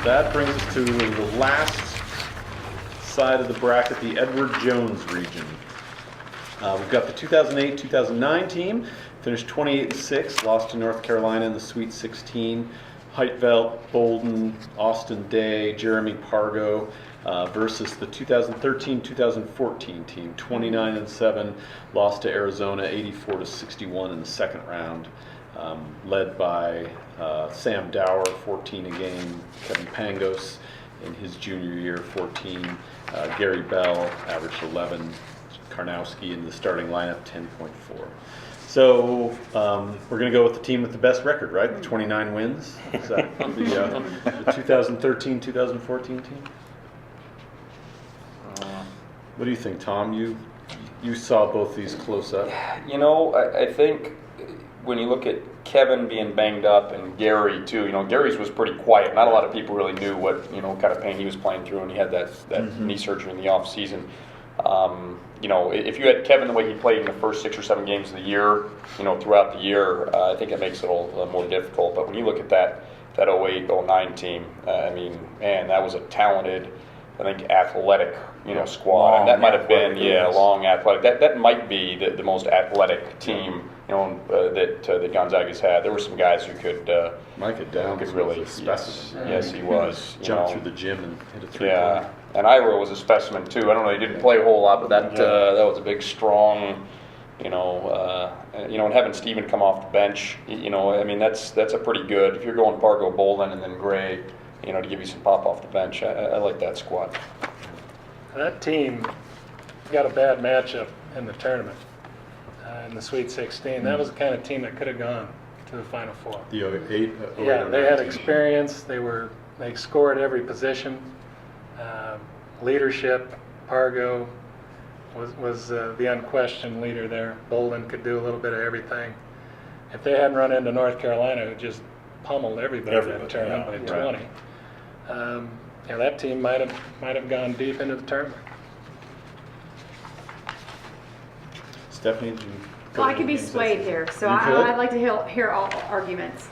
that brings us to the last side of the bracket, the Edward Jones region. We've got the 2008-2009 team, finished 28-6, lost to North Carolina in the Sweet 16. Heitvelt, Bolden, Austin Day, Jeremy Pargo versus the 2013-2014 team, 29-7, lost to Arizona 84-61 in the second round, led by Sam Dower, 14 a game, Kevin Pangos in his junior year, 14, Gary Bell averaged 11, Karnowski in the starting lineup, 10.4. So we're going to go with the team with the best record, right? The 29 wins. Is that the 2013-2014 team? What do you think, Tom? You saw both these close up. You know, I think when you look at Kevin being banged up and Gary too, you know, Gary's was pretty quiet. Not a lot of people really knew what, you know, kind of pain he was playing through, and he had that knee surgery in the off season. You know, if you had Kevin the way he played in the first 6 or 7 games of the year, you know, throughout the year, I think it makes it a little more difficult. But when you look at that 08-09 team, I mean, man, that was a talented, I think, athletic, you know, squad. And that might have been, long athletic. That might be the most athletic team, you know, that Gonzaga's had. There were some guys who could Micah Downs could really, was a specimen. Yes, he was. Jumped through the gym and hit a three-pointer. Yeah, and Ira was a specimen too. I don't know, he didn't play a whole lot, but that was a big, strong, and having Steven come off the bench, you know, I mean, that's a pretty good. If you're going Pargo, Bolden, and then Gray, you know, to give you some pop off the bench, I like that squad. That team got a bad matchup in the tournament, in the Sweet 16. That was the kind of team that could have gone to the Final Four. The 08, yeah, they had experience. They scored every position. Leadership, Pargo was the unquestioned leader there. Bolden could do a little bit of everything. If they hadn't run into North Carolina, who just pummeled everybody in that tournament by 20, that team might have gone deep into the tournament. Stephanie, did you? Well, I could be swayed here, so I'd like to hear all arguments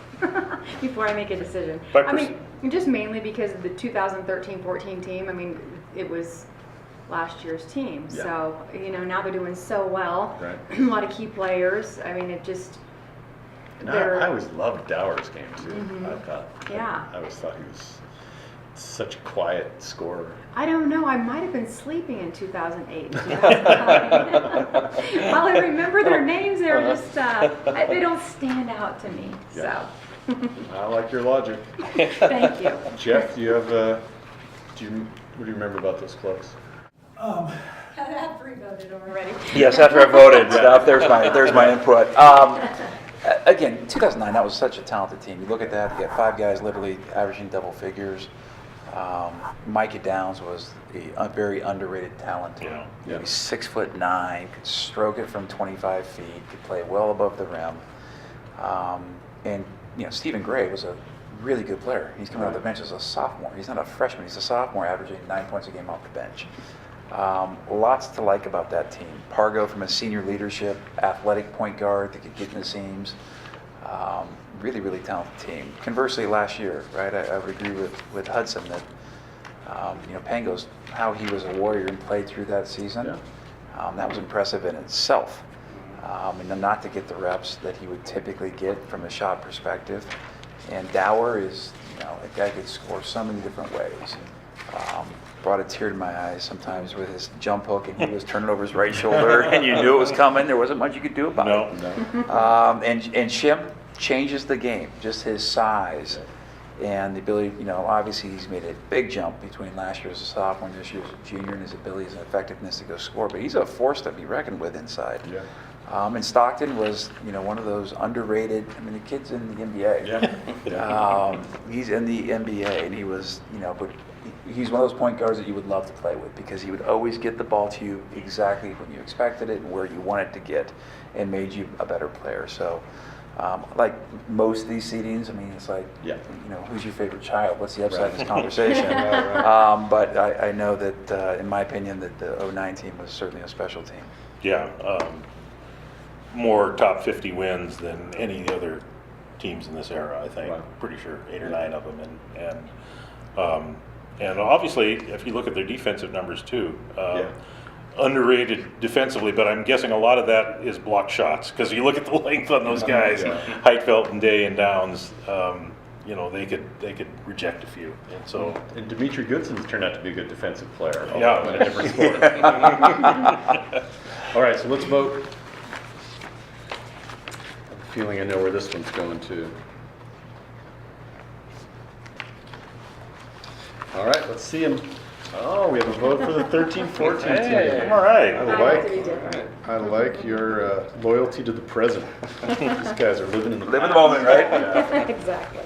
before I make a decision. I mean, just mainly because of the 2013-14 team. I mean, it was last year's team, so you know, now they're doing so well. Right. A lot of key players. I mean, it just. And I always loved Dower's game too. I thought. Yeah. I always thought he was such a quiet scorer. I don't know. I might have been sleeping in 2008 and 2009. While I remember their names, they're just they don't stand out to me. Yeah. So. I like your logic. Thank you. Jeff, do you have what do you remember about those clubs? I've re-voted already. Yes, after I voted, there's my input. Again, 2009, that was such a talented team. You look at that, you got 5 guys literally averaging double figures. Micah Downs was a very underrated talent. Yeah. He's 6'9", could stroke it from 25 feet, could play well above the rim. And you know, Stephen Gray was a really good player. He's coming off the bench as a sophomore. He's not a freshman. He's a sophomore, averaging 9 points a game off the bench. Lots to like about that team. Pargo from a senior leadership, athletic point guard that could get in the seams. Really, really talented team. Conversely, last year, right, I would agree with Hudson that, Pangos, how he was a warrior and played through that season, that was impressive in itself. And then not to get the reps that he would typically get from a shot perspective. And Dower is, a guy could score so many different ways. Brought a tear to my eyes sometimes with his jump hook, and he was turning over his right shoulder, and you knew it was coming. There wasn't much you could do about it. No. And Shim changes the game, just his size and the ability. Obviously he's made a big jump between last year as a sophomore and this year as a junior in his abilities and effectiveness to go score. But he's a force to be reckoned with inside. Yeah. And Stockton was, one of those underrated. I mean, the kid's in the NBA. Yeah. He's in the NBA, and he was, but he's one of those point guards that you would love to play with because he would always get the ball to you exactly when you expected it and where you wanted to get, and made you a better player. So, like most of these seedings, I mean, it's like, who's your favorite child? What's the upside of this conversation? But I know that, in my opinion, that the 09 team was certainly a special team. Yeah. More top 50 wins than any of the other teams in this era, I think. Wow. Pretty sure 8 or 9 of them, and And obviously, if you look at their defensive numbers too, Yeah. underrated defensively, but I'm guessing a lot of that is block shots, because you look at the length on those guys, Yeah. Heitfeld and Day and Downs, you know, they could reject a few, and so. And Dimitri Goodson's turned out to be a good defensive player. Yeah. although in a different sport. All right, so let's vote. I have a feeling I know where this one's going to. All right, let's see him. Oh, we have a vote for the 13-14 team. All right. I I like to be different. like your loyalty to the present. These guys are living in the Live in the moment, right? Yeah. Exactly.